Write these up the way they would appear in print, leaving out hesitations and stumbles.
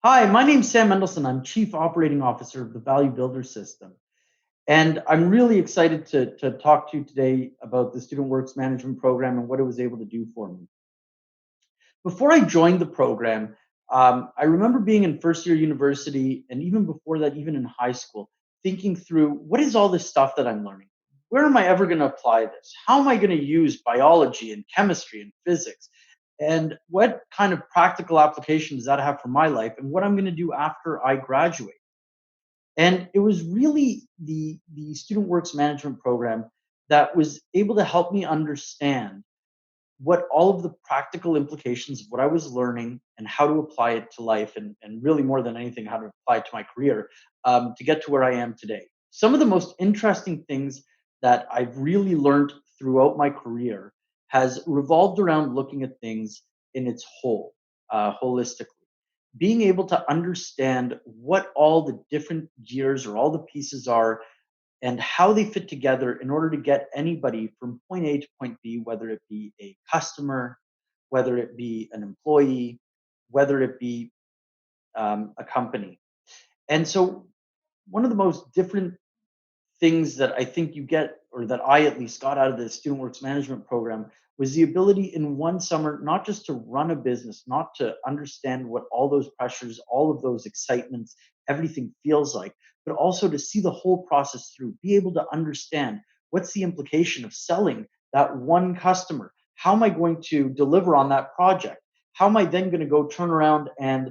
Hi, my name's Sam Mendelsohn. I'm Chief Operating Officer of the Value Builder System. And I'm really excited to talk to you today about the Student Works Management Program and what it was able to do for me. Before I joined the program, I remember being in first year university, and even before that, even in high school, thinking through what is all this stuff that I'm learning? Where am I ever going to apply this? How am I going to use biology and chemistry and physics? And what kind of practical application does that have for my life? And what I'm going to do after I graduate? And it was really the Student Works Management Program that was able to help me understand what all of the practical implications of what I was learning and how to apply it to life, and really more than anything, how to apply it to my career to get to where I am today. Some of the most interesting things that I've really learned throughout my career has revolved around looking at things in its whole, holistically. Being able to understand what all the different gears or all the pieces are and how they fit together in order to get anybody from point A to point B, whether it be a customer, whether it be an employee, whether it be a company. And so, one of the most different things that I think you get, or that I at least got out of the Student Works Management Program, was the ability in one summer not just to run a business, not to understand what all those pressures, all of those excitements, everything feels like, but also to see the whole process through, be able to understand what's the implication of selling that one customer. How am I going to deliver on that project? How am I then going to go turn around and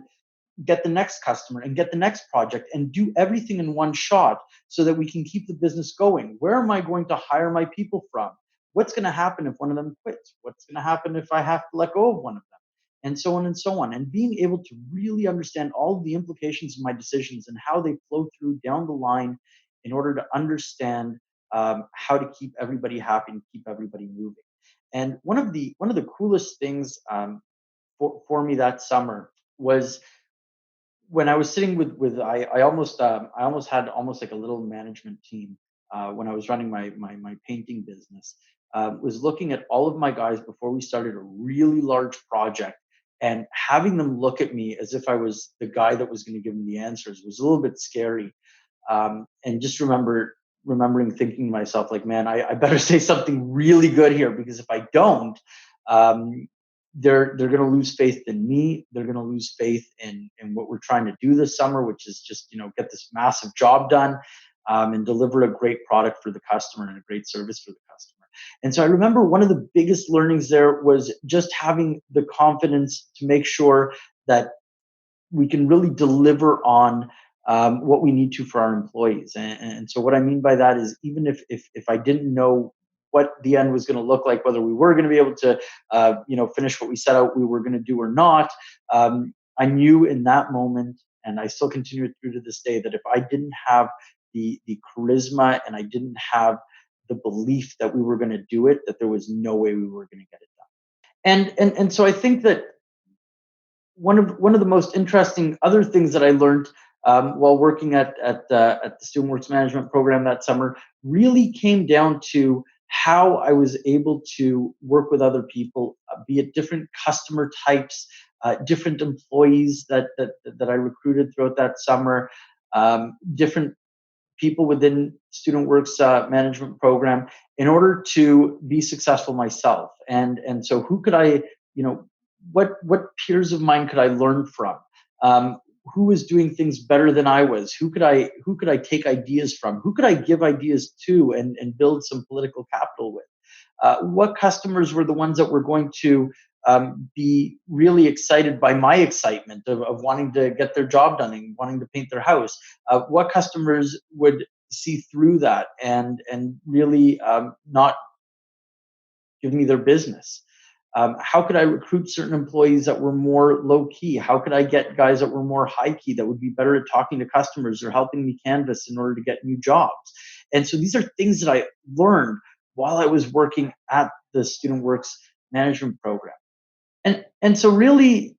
get the next customer and get the next project and do everything in one shot so that we can keep the business going? Where am I going to hire my people from? What's going to happen if one of them quits? What's going to happen if I have to let go of one of them? And so on and so on. And being able to really understand all of the implications of my decisions and how they flow through down the line in order to understand how to keep everybody happy and keep everybody moving. And one of the coolest things for me that summer was when I was sitting with I almost had almost like a little management team when I was running my painting business. Was looking at all of my guys before we started a really large project and having them look at me as if I was the guy that was going to give them the answers was a little bit scary. And just remembering thinking to myself like, man, I better say something really good here, because if I don't, um, they're going to lose faith in me. They're going to lose faith in what we're trying to do this summer, which is just get this massive job done, and deliver a great product for the customer and a great service for the customer. And so I remember one of the biggest learnings there was just having the confidence to make sure that we can really deliver on what we need to for our employees. And so what I mean by that is, even if I didn't know what the end was going to look like, whether we were going to be able to finish what we set out we were going to do or not, I knew in that moment, and I still continue it through to this day, that if I didn't have the charisma and I didn't have the belief that we were going to do it, that there was no way we were going to get it done. And so I think that one of the most interesting other things that I learned while working at the Student Works Management Program that summer really came down to how I was able to work with other people, be it different customer types, different employees that I recruited throughout that summer, different people within Student Works Management Program, in order to be successful myself. And so who could I, you know, what peers of mine could I learn from? Who was doing things better than I was? Who could I take ideas from? Who could I give ideas to and build some political capital with? What customers were the ones that were going to be really excited by my excitement of wanting to get their job done and wanting to paint their house? What customers would see through that and really not give me their business? How could I recruit certain employees that were more low key? How could I get guys that were more high key, that would be better at talking to customers or helping me canvas in order to get new jobs? And so these are things that I learned while I was working at the Student Works Management Program. And so really,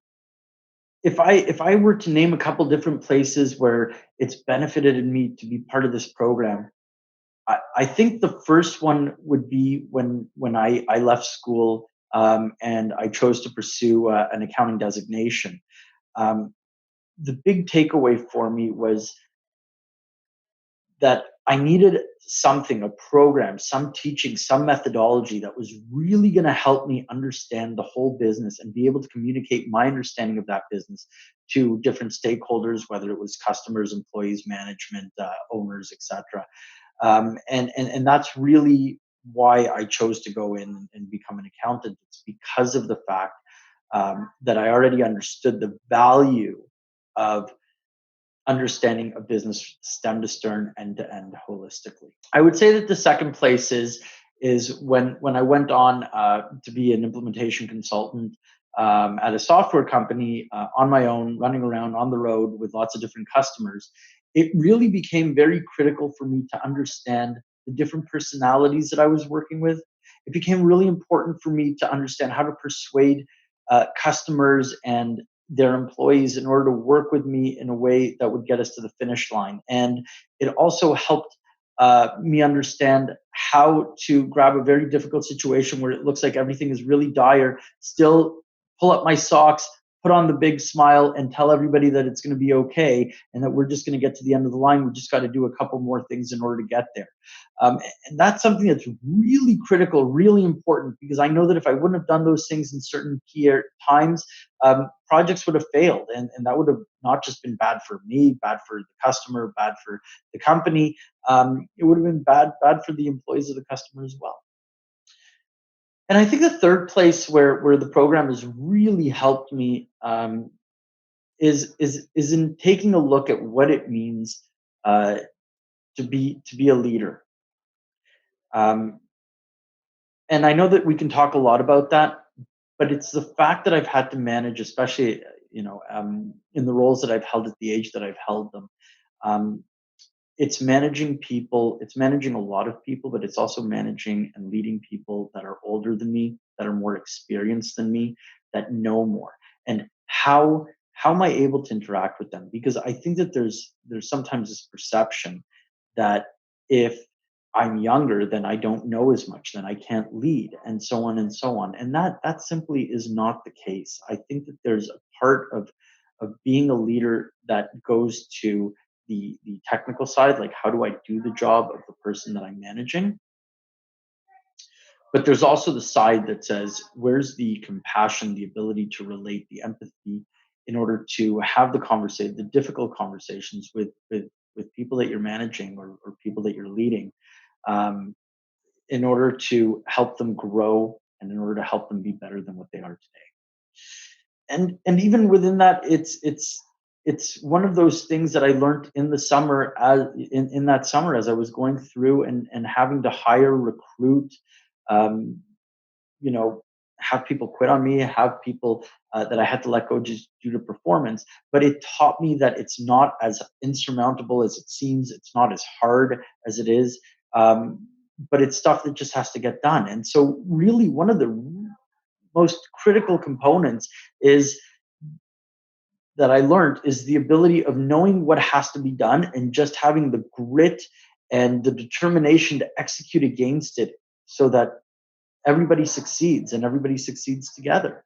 if I were to name a couple different places where it's benefited me to be part of this program, I think the first one would be when I left school, and I chose to pursue an accounting designation. Um, the big takeaway for me was that I needed something, a program, some teaching, some methodology that was really going to help me understand the whole business and be able to communicate my understanding of that business to different stakeholders, whether it was customers, employees, management, owners, etc. And that's really why I chose to go in and become an accountant. It's because of the fact that I already understood the value of understanding a business stem to stern, end to end, holistically. I would say that the second place is when I went on to be an implementation consultant at a software company on my own, running around on the road with lots of different customers. It really became very critical for me to understand the different personalities that I was working with. It became really important for me to understand how to persuade customers and their employees in order to work with me in a way that would get us to the finish line. And it also helped me understand how to grab a very difficult situation where it looks like everything is really dire, still pull up my socks, put on the big smile, and tell everybody that it's going to be okay and that we're just going to get to the end of the line. We just got to do a couple more things in order to get there. And that's something that's really critical, really important, because I know that if I wouldn't have done those things in certain key times, projects would have failed. And that would have not just been bad for me, bad for the customer, bad for the company. It would have been bad for the employees of the customer as well. And I think the third place where the program has really helped me is in taking a look at what it means to be a leader. Um, and I know that we can talk a lot about that, but it's the fact that I've had to manage, especially in the roles that I've held at the age that I've held them. Um, it's managing people. It's managing a lot of people, but it's also managing and leading people that are older than me, that are more experienced than me, that know more. And how am I able to interact with them? Because I think that there's sometimes this perception that if I'm younger, then I don't know as much, then I can't lead, and so on and so on. And that simply is not the case. I think that there's a part of being a leader that goes to the technical side, like how do I do the job of the person that I'm managing? But there's also the side that says, where's the compassion, the ability to relate, the empathy, in order to have the conversation, the difficult conversations with people that you're managing or people that you're leading, um, in order to help them grow and in order to help them be better than what they are today. And even within that, it's one of those things that I learned in the summer, as in that summer, as I was going through and having to hire, recruit, um, you know, have people quit on me, have people that I had to let go just due to performance. But it taught me that it's not as insurmountable as it seems. It's not as hard as it is. But it's stuff that just has to get done. And so, really, one of the most critical components is that I learned is the ability of knowing what has to be done and just having the grit and the determination to execute against it so that everybody succeeds and everybody succeeds together.